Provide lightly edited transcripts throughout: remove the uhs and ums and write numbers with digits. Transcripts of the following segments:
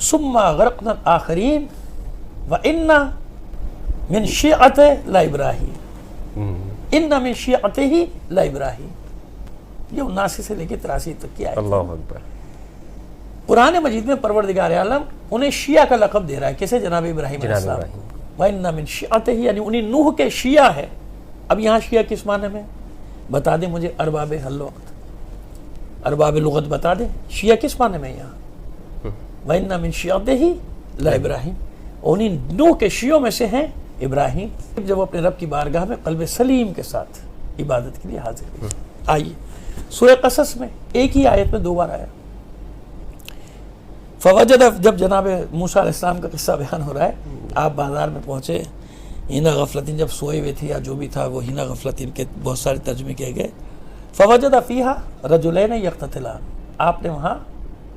ثم غرقنا الآخرین وإن من شیعته لابراہیم ان من شیعته لابراہیم. یہ 79 سے لے کے 83 تک کی آیت. اللہ اکبر. قرآن مجید میں پروردگار عالم انہیں شیعہ کا لقب دے رہا ہے. کیسے؟ جناب ابراہیم علیہ السلام. وَإِنَّ مِن شِيعَتِهِ یعنی انہیں نوح کے شیعہ ہے. اب یہاں شیعہ کس معنی میں؟ بتا دیں مجھے ارباب حل وقت، ارباب لغت بتا دیں شیعہ کس معنی میں یہاں. وَإِنَّ مِن شِيعَتِهِ لَإِبْرَاہِيمَ، انہیں نوح کے شیعوں میں سے ہیں ابراہیم. جب اپنے رب کی بارگاہ میں قلب سلیم کے ساتھ عبادت کے لیے حاضر ہوئے. آئیے سورہ قصص میں ایک ہی آیت میں 2 بار آیا. فوجد، جب جناب موسیٰ علیہ السلام کا قصہ بیان ہو رہا ہے، آپ بازار میں پہنچے، ہینا غفلتین جب سوئے ہوئے تھے یا جو بھی تھا وہ ہینا غفلتین کے بہت سارے ترجمے کیے گئے. فوجد فیہا رجلین یقتتلان، آپ نے وہاں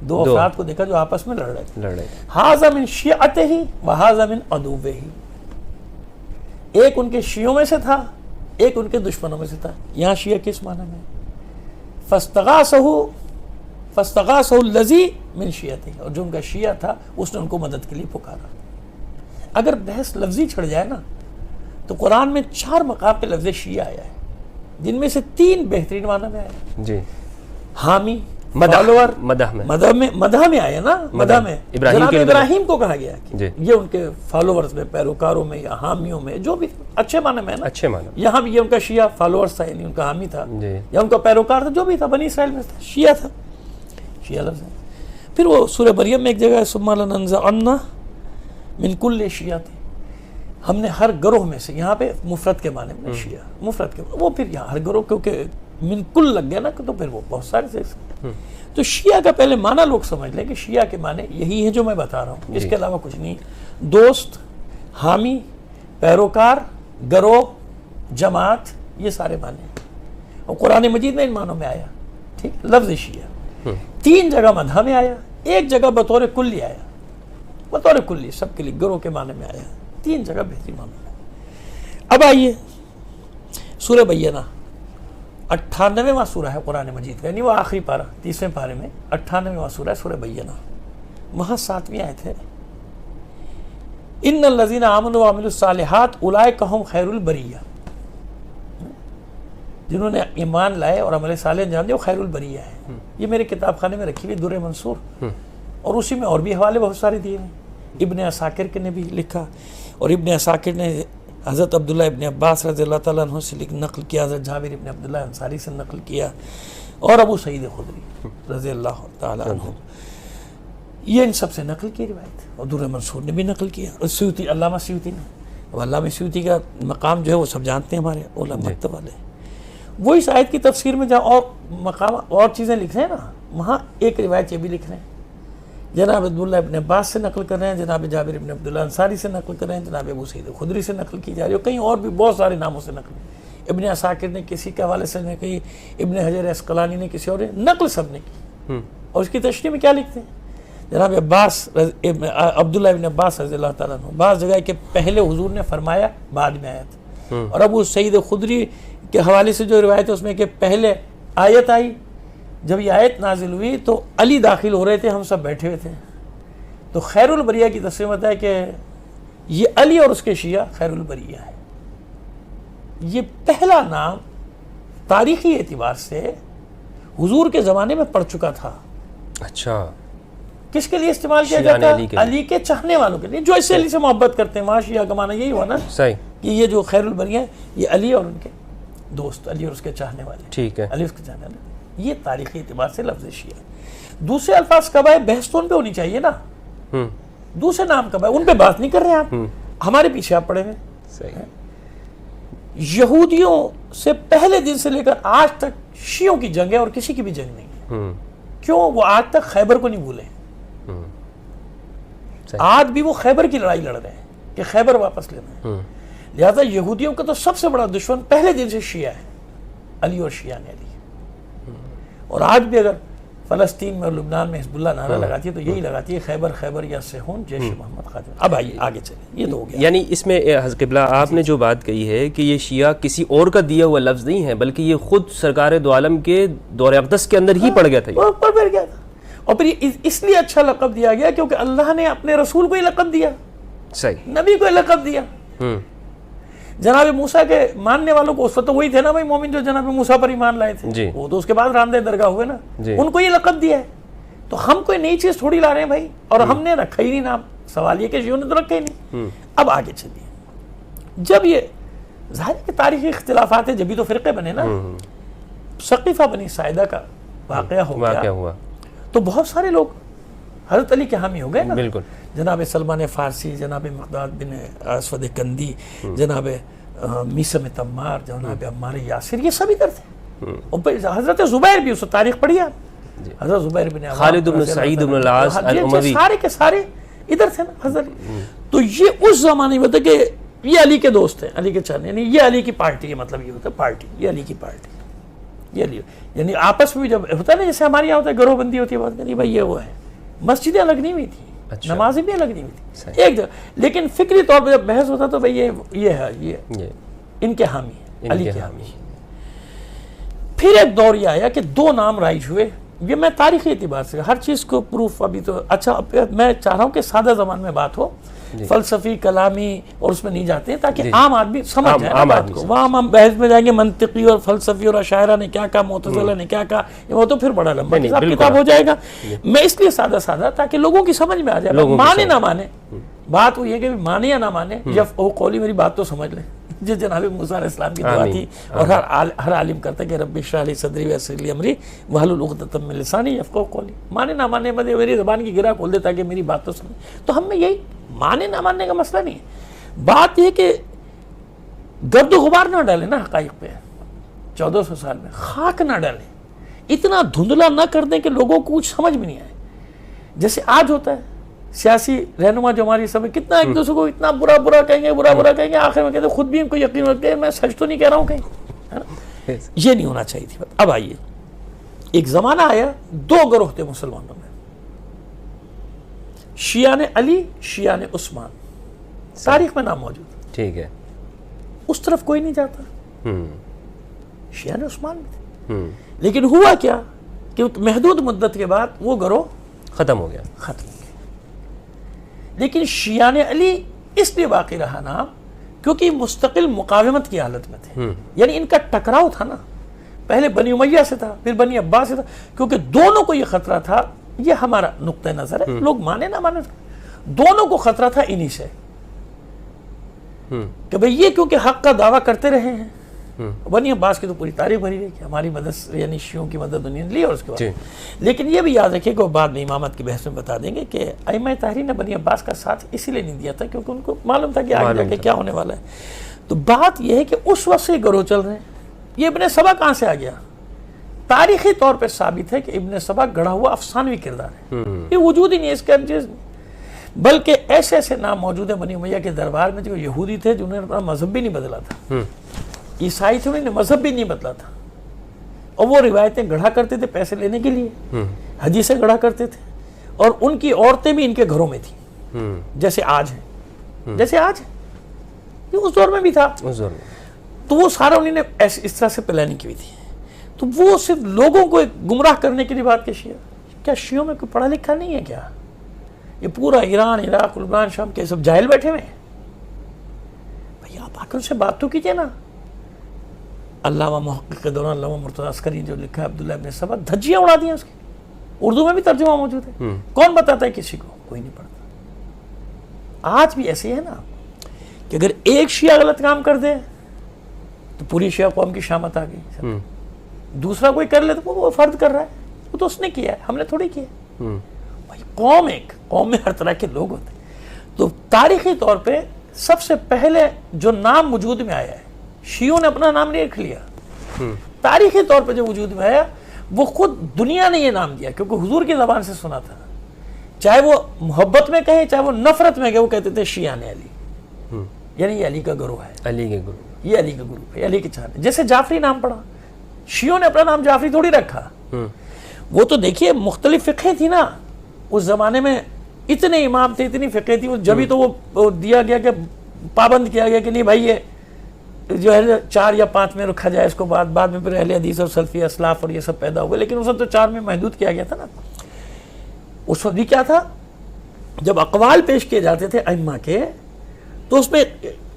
2 افراد کو دیکھا جو آپس میں لڑ رہے تھے. ھذا من شیعتہ وھذا من عدوہ، ایک ان کے شیعوں میں سے تھا، ایک ان کے دشمنوں میں سے تھا. یہاں شیعہ کس معنی میں؟ فاستغاثہ الذی من شیعتہ، اور جو ان کا شیعہ تھا اس نے ان کو مدد کے لیے پکارا. اگر بحث لفظی چھڑ جائے نا تو قرآن میں 4 مقام پہ لفظ شیعہ آیا ہے، جن میں سے 3 بہترین معنی میں آیا. جی حامی، فالوور، مدح میں آیا نا، مدح میں جناب ابراہیم کو کہا گیا کہ یہ ان کے فالوورز میں، پیروکاروں میں یا حامیوں میں، جو بھی اچھے معنی میں ہے نا، اچھے معنی. یہاں بھی یہ ان کا شیعہ فالوورز تھا، یعنی ان کا حامی تھا یا ان کا پیروکار تھا، جو بھی تھا، بنی اسرائیل میں تھا، شیعہ تھا. شیعہ لفظ ہے. پھر وہ سورہ مریم میں ایک جگہ ہے ثم لننزعن من کل شیعۃ، ہم نے ہر گروہ میں سے، یہاں پہ مفرد کے معنی میں شیعہ، مفرد کے وہ پھر یہاں ہر گروہ، کیونکہ من کل لگ گیا نا تو پھر وہ بہت سارے سے. تو شیعہ کا پہلے معنی لوگ سمجھ لیں کہ شیعہ کے معنی یہی ہیں جو میں بتا رہا ہوں، اس کے علاوہ کچھ نہیں. دوست، حامی، پیروکار، گروہ، جماعت، یہ سارے معنی ہیں. اور قرآن مجید میں ان معنوں میں آیا. ٹھیک، لفظ شیعہ 3 جگہ مدح میں آیا، ایک جگہ بطور کلی آیا، بطور کلی سب کے لیے گروہ کے معنی میں آیا. 3 جگہ بہترین معنی میں. اب آئیے سورہ بینہ، 98واں سورہ ہے قرآن مجید کا، یعنی وہ آخری پارہ 30ویں پارے میں 98واں سورہ ہے سورہ بینہ. وہاں 7ویں آیت ہے ان الذین آمنوا وعملوا الصالحات اولئک هم خیر البریہ، جنہوں نے ایمان لائے اور عمل صالح انجام دیا وہ خیر البریہ ہے. یہ میرے کتاب خانے میں رکھی ہوئی در منصور، اور اسی میں اور بھی حوالے بہت سارے دیے ہیں. ابن عساکر کے نے بھی لکھا، اور ابن عساکر نے حضرت عبداللہ ابن عباس رضی اللہ تعالیٰ عنہ سے نقل کیا، حضرت جابر ابن عبداللہ انصاری سے نقل کیا، اور ابو سعید خدری رضی اللہ تعالیٰ عنہ، یہ ان سب سے نقل کی روایت. اور در منصور نے بھی نقل کیا، اور سیوطی، علامہ سیوطی نے. اب علامہ سیوطی کا مقام جو ہے وہ سب جانتے ہیں ہمارے علماء مکتب والے. وہ اس آیت کی تفسیر میں جہاں اور مقام اور چیزیں لکھ رہے ہیں نا، وہاں ایک روایت یہ بھی لکھ رہے ہیں، جناب عبداللہ ابن عباس سے نقل کر رہے ہیں، جناب جابر ابن عبداللہ انصاری سے نقل کر رہے ہیں، جناب ابو سعید خدری سے نقل کی جا رہی ہے، کہیں اور بھی بہت سارے ناموں سے نقل. ابن عساکر نے کسی کے حوالے سے کہی، ابن حجر عسقلانی نے کسی اور نقل سب نے کی. اور اس کی تشریح میں کیا لکھتے ہیں؟ جناب عباس عبداللہ ابن عباس رضی اللہ تعالیٰ عنہ، بعض جگہ کہ پہلے حضور نے فرمایا بعد میں آیت، اور ابو سعید خدری کے حوالے سے جو روایت ہے اس میں کہ پہلے آیت آئی، جب یہ آیت نازل ہوئی تو علی داخل ہو رہے تھے، ہم سب بیٹھے ہوئے تھے. تو خیر البریہ کی تفسیر ہوتا ہے کہ یہ علی اور اس کے شیعہ خیر البریہ ہے. یہ پہلا نام تاریخی اعتبار سے حضور کے زمانے میں پڑ چکا تھا. اچھا، کس کے لیے استعمال کیا جاتا ہے؟ علی کے چاہنے والوں کے لیے، جو اس سے علی سے محبت کرتے ہیں. وہاں شیعہ کا معنی یہی ہوا نا کہ یہ جو خیر البریہ ہے یہ علی اور ان کے دوست، علی اور اس کے چاہنے والے. ٹھیک ہے، علی اس کے چاہنے والے. یہ تاریخی اعتبار سے لفظ شیعہ. دوسرے الفاظ کب آئے؟ بحث تو ان پہ ہونی چاہیے نا. دوسرے نام کب آئے؟ ان پہ بات نہیں کر رہے آپ، ہمارے پیچھے آپ پڑے ہوئے. یہودیوں سے پہلے دن سے لے کر آج تک شیعوں کی جنگ ہے، اور کسی کی بھی جنگ نہیں ہے. کیوں؟ وہ آج تک خیبر کو نہیں بھولے. آج بھی وہ خیبر کی لڑائی لڑ رہے ہیں کہ خیبر واپس لینا ہے. لہذا یہودیوں کا تو سب سے بڑا دشمن پہلے دن سے شیعہ ہے، علی اور شیعہ نے علی. اور آج بھی اگر فلسطین میں اور لبنان میں حزب اللہ نعرہ لگاتی ہے تو یہی لگاتی ہے خیبر خیبر یا سہون جیش محمد خادم. اب آئیے آگے چلیں، یہ تو ہو گیا. یعنی اس میں حضرت قبلہ آپ نے جو بات کہی ہے کہ یہ شیعہ کسی اور کا دیا ہوا لفظ نہیں ہے، بلکہ یہ خود سرکار دو عالم کے دور اقدس کے اندر ہی پڑ گیا تھا. پڑ گیا تھا. اور پھر اس لیے اچھا لقب دیا گیا کیونکہ اللہ نے اپنے رسول کو ہی لقب دیا, صحیح, نبی کو لقب دیا. جناب موسیٰ کے ماننے والوں کو اس وقت وہی تھے نا بھائی مومن جو جناب موسیٰ پر ایمان لائے تھے, وہ تو اس کے بعد راندہ درگاہ ہوئے نا, ان کو یہ لقب دیا ہے. تو ہم کوئی نئی چیز تھوڑی لا رہے ہیں بھائی, اور ہم نے رکھا ہی نہیں نام. سوال یہ کہ شیعوں نے تو رکھا ہی نہیں. اب آگے چلیے, جب یہ ظاہر ہے کہ تاریخی اختلافات ہیں, جبھی تو فرقے بنے نا. سقیفہ بنی ساعدہ کا واقعہ ہوا تو بہت سارے لوگ حضرت علی کے حامی ہو گئے نا. بالکل, جناب سلمان فارسی, جناب مقداد بن اسود کندی, جناب میثم تمار, جناب عمار یاسر, یہ سب ادھر تھے. اور حضرت زبیر بھی, اس تاریخ پڑھی آپ, حضرت زبیر بن خالد بن سعید بن العاص الاموی, سارے کے سارے ادھر تھے نا حضرت. تو یہ اس زمانے میں تھا کہ یہ علی کے دوست ہیں, علی کے چاہنے, یعنی یہ علی کی پارٹی ہے. مطلب یہ ہوتا ہے پارٹی, یہ علی کی پارٹی, یہ علی, یعنی آپس میں جب ہوتا ہے نا جیسے ہمارے یہاں ہوتا ہے گروہ بندی ہوتی ہے, بات کرنی بھائی یہ وہ ہے. مسجدیں الگ نہیں ہوئی تھی, نمازیں بھی الگ نہیں ہوئی تھی ایک جگہ, لیکن فکری طور پہ جب بحث ہوتا تو بھئی یہ ہے, یہ ان کے حامی ہے, علی کے حامی. پھر ایک دور یہ آیا کہ دو نام رائج ہوئے. یہ میں تاریخی اعتبار سے ہر چیز کو پروف ابھی تو اچھا میں چاہ رہا ہوں کہ سادہ زبان میں بات ہو, فلسفی کلامی اور اس میں نہیں جاتے ہیں تاکہ عام آدمی سمجھ جائے بات کو. وہاں ہم بحث میں جائیں گے منطقی اور فلسفی اور اشاعرہ نے کیا کہا, معتزلہ نے کیا کہا, وہ تو پھر بڑا لمبا کتاب ہو جائے گا. میں اس لیے سادہ تاکہ لوگوں کی سمجھ میں آ جائے. مانے نہ مانے, بات وہ یہ کہ مانے یا نہ مانے, جب وہ قولی میری بات تو سمجھ لیں. جس جناب موسیٰ علیہ السلام کی دعا تھی, اور ہر عالم کرتا ہے کہ رب اشرح لی صدری ویسر لی امری واحلل عقدۃ من لسانی یفقہوا قولی. مانے نہ مانے مجھے میری زبان کی گرہ کھول دے تاکہ میری بات تو سمجھ. تو ہم میں یہی مانے نہ ماننے کا مسئلہ نہیں ہے. بات یہ کہ گرد و غبار نہ ڈالیں نا حقائق پہ, 1400 سال میں خاک نہ ڈالیں, اتنا دھندلا نہ کر دیں کہ لوگوں کو کچھ سمجھ میں نہیں آئے. جیسے آج ہوتا ہے سیاسی رہنما جو ہماری سب کتنا ایک دوسرے کو اتنا برا کہیں گے, آخر میں کہتے خود بھی ان کو یقین ہوتا ہے میں سچ تو نہیں کہہ رہا ہوں کہیں. یہ نہیں ہونا چاہیے تھی. اب آئیے, ایک زمانہ آیا دو گروہ تھے مسلمانوں میں, شیعہ علی, شیعہ عثمان. تاریخ میں نام موجود, ٹھیک ہے, اس طرف کوئی نہیں جاتا. شیعہ عثمان بھی تھے, لیکن ہوا کیا کہ محدود مدت کے بعد وہ گروہ ختم ہو گیا. لیکن شیعہ علی اس لیے باقی رہا نام کیونکہ مستقل مقاومت کی حالت میں تھے. یعنی ان کا ٹکراؤ تھا نا, پہلے بنی امیہ سے تھا, پھر بنی عباس سے تھا, کیونکہ دونوں کو یہ خطرہ تھا. یہ ہمارا نقطہ نظر ہے, لوگ مانے نہ مانے, دونوں کو خطرہ تھا انہی سے کہ بھئی یہ کیونکہ حق کا دعویٰ کرتے رہے ہیں. بنی عباس کی تو پوری تاریخ بھری ہے کہ ہماری مدد یعنی شیعوں کی مدد انہوں نے لی, اور اس کے بعد لیکن یہ بھی یاد رکھیے کہ وہ بعد میں امامت کی بحث میں بتا دیں گے کہ ائمہ طاہرین نے بنی عباس کا ساتھ اسی لیے نہیں دیا تھا کیونکہ ان کو معلوم تھا کہ آگے جا کے کیا ہونے والا ہے. تو بات یہ ہے کہ اس وقت سے گروہ چل رہے ہیں. یہ ابن سبا کہاں سے آ گیا؟ تاریخی طور پہ ثابت ہے کہ ابن سبا گڑھا ہوا افسانوی کردار ہے, یہ وجود ہی نہیں ہے اس کا چیز. بلکہ ایسے نام موجود ہیں بنی امیہ کے دربار میں جو یہودی تھے جنہوں نے اپنا مذہب بھی نہیں بدلا تھا, عیسائی تھے انہوں نے مذہب بھی نہیں بدلا تھا, اور وہ روایتیں گڑھا کرتے تھے پیسے لینے کے لیے, حدیثیں گڑھا کرتے تھے, اور ان کی عورتیں بھی ان کے گھروں میں تھیں جیسے آج ہیں, یہ اس دور میں بھی تھا. تو وہ سارا انہوں نے اس طرح سے پلاننگ کی تھی. تو وہ صرف لوگوں کو گمراہ کرنے کے لیے بات کی. کیا شیعوں میں کوئی پڑھا لکھا نہیں ہے کیا؟ یہ پورا ایران, عراق, لبنان, شام کے سب جاہل بیٹھے ہوئے ہیں. بھئی آپ آ کر ان سے بات تو کیجئے نا. علامہ محقق کے دوران علامہ مرتضیٰ عسکری جو لکھا ہے عبداللہ ابن سبا, دھجیاں اڑا دیا اس کی. اردو میں بھی ترجمہ موجود ہے. کون بتاتا ہے کسی کو؟ کوئی نہیں پڑھتا. آج بھی ایسے ہے نا کہ اگر ایک شیعہ غلط کام کر دے تو پوری شیعہ قوم کی شامت آ گئی. دوسرا کوئی کر لے تو وہ فرد کر رہا ہے, وہ تو اس نے کیا ہے, ہم نے تھوڑی کیا. قوم میں ہر طرح کے لوگ ہوتے ہیں. تو تاریخی طور پہ سب سے پہلے جو نام وجود میں آیا ہے, شیعوں نے اپنا نام نہیں رکھ لیا. تاریخی طور پہ جو وجود میں آیا وہ خود دنیا نے یہ نام دیا کیونکہ حضور کی زبان سے سنا تھا. چاہے وہ محبت میں کہیں چاہے وہ نفرت میں کہیں, وہ کہتے تھے شیعہ علی, یعنی یہ علی کا گروہ ہے, علی کے گروہ, یہ علی کا گروہ ہے, علی کے چاہنے. جیسے جعفری نام پڑا, شیعوں نے اپنا نام جعفری تھوڑی رکھا. وہ تو دیکھیے مختلف فقہ تھی نا اس زمانے میں, اتنے امام تھے, اتنی فقہ تھی, جبھی تو وہ دیا گیا کہ پابند کیا گیا کہ نہیں بھائی یہ جو ہے 4 یا 5 میں رکھا جائے اس کو. بعد میں پھر اہل حدیث اور سلفی اسلاف اور یہ سب پیدا ہوئے, لیکن اس وقت تو 4 میں محدود کیا گیا تھا نا. اس وقت بھی کیا تھا، جب اقوال پیش کیے جاتے تھے ائمہ کے تو اس میں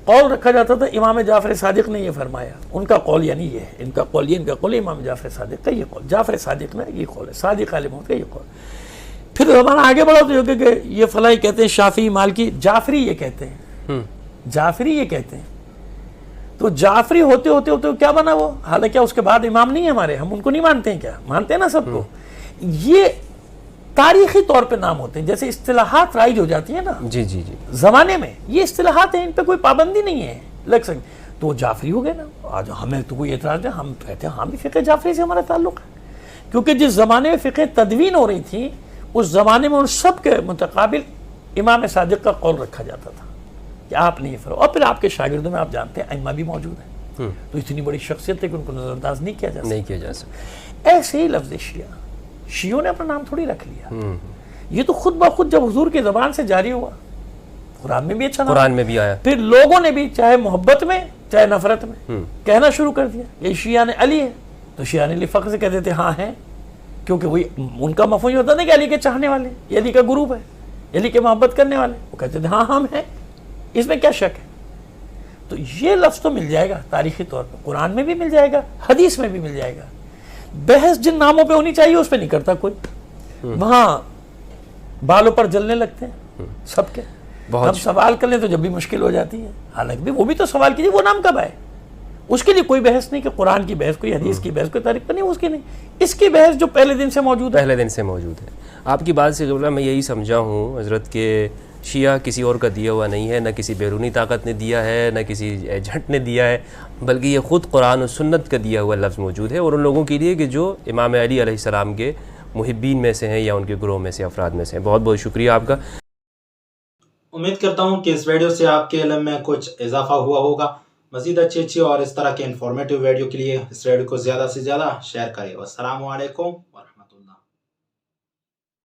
قول رکھا جاتا تھا امام جعفر صادق نے یہ فرمایا، ان کا قول یعنی یہ ہے، ان کا قول یہ، ان کا قول امام جعفر صادق کا یہ قول، جعفر صادق نے یہ قول ہے، صادق علیہ محمد کا یہ قول. پھر زمانہ آگے بڑھا تو یہ کہ یہ فلاں کہتے ہیں شافعی مالکی، جعفری یہ کہتے ہیں، جعفری یہ کہتے ہیں. تو جعفری ہوتے ہوتے ہوتے کیا بنا وہ، حالانکہ اس کے بعد امام نہیں ہے ہمارے، ہم ان کو نہیں مانتے ہیں، کیا مانتے ہیں نا سب کو. یہ تاریخی طور پہ نام ہوتے ہیں، جیسے اصطلاحات رائج ہو جاتی ہیں نا جی جی جی زمانے میں، یہ اصطلاحات ہیں، ان پہ کوئی پابندی نہیں ہے لگ سکتی. تو وہ جعفری ہو گئے نا. آج ہمیں تو کوئی اعتراض نہیں، ہم کہتے ہیں ہاں بھی فقہ جعفری سے ہمارا تعلق ہے، کیونکہ جس زمانے میں فقہ تدوین ہو رہی تھی اس زمانے میں ان سب کے متقابل امام صادق کا قول رکھا جاتا تھا کہ آپ نے یہ فرمایا. اور پھر آپ کے شاگردوں میں آپ جانتے ہیں ائمہ بھی موجود ہیں، تو اتنی بڑی شخصیت ہے کہ ان کو نظر انداز نہیں کیا جا سکتا. ایسے ہی لفظ شیعوں نے اپنا نام تھوڑی رکھ لیا، یہ تو خود بخود جب حضور کی زبان سے جاری ہوا، قرآن میں بھی اچھا نام، قرآن میں بھی آیا، پھر لوگوں نے بھی چاہے محبت میں چاہے نفرت میں کہنا شروع کر دیا یہ شیعہ نے علی ہے. تو شیعہ نے علی فخر سے کہتے تھے ہاں ہیں، کیونکہ وہی ان کا مفہوم یہ ہوتا نا کہ علی کے چاہنے والے، یہ علی کا گروپ ہے، علی کے محبت کرنے والے، وہ کہتے تھے ہاں ہم ہیں، اس میں کیا شک ہے. تو یہ لفظ تو مل جائے گا تاریخی طور پر، قرآن میں بھی مل جائے گا، حدیث میں بھی مل جائے گا. بحث جن ناموں پہ ہونی چاہیے اس پہ نہیں کرتا کوئی، وہاں بالوں پر جلنے لگتے ہیں سب کے. ہم سوال کر لیں تو جب بھی مشکل ہو جاتی ہے، حالانکہ وہ بھی تو سوال کیجیے وہ نام کب آئے، اس کے لیے کوئی بحث نہیں کہ قرآن کی بحث، کوئی حدیث کی بحث، کوئی تاریخ پر نہیں، اس کی نہیں، اس کی بحث جو پہلے دن سے موجود ہے، پہلے دن سے موجود ہے. آپ کی بات سے قبلہ میں یہی سمجھا ہوں حضرت کہ شیعہ کسی اور کا دیا ہوا نہیں ہے، نہ کسی بیرونی طاقت نے دیا ہے، نہ کسی ایجنٹ نے دیا ہے، بلکہ یہ خود قرآن و سنت کا دیا ہوا لفظ موجود ہے، اور ان لوگوں کے لیے کہ جو امام علی علیہ السلام کے محبین میں سے ہیں یا ان کے گروہ میں سے افراد میں سے ہیں. بہت بہت شکریہ آپ کا. امید کرتا ہوں کہ اس ویڈیو سے آپ کے علم میں کچھ اضافہ ہوا ہوگا. مزید اچھی اور اس طرح کے انفارمیٹیو ویڈیو کے لیے اس ویڈیو کو زیادہ سے زیادہ شیئر کریں. والسلام علیکم.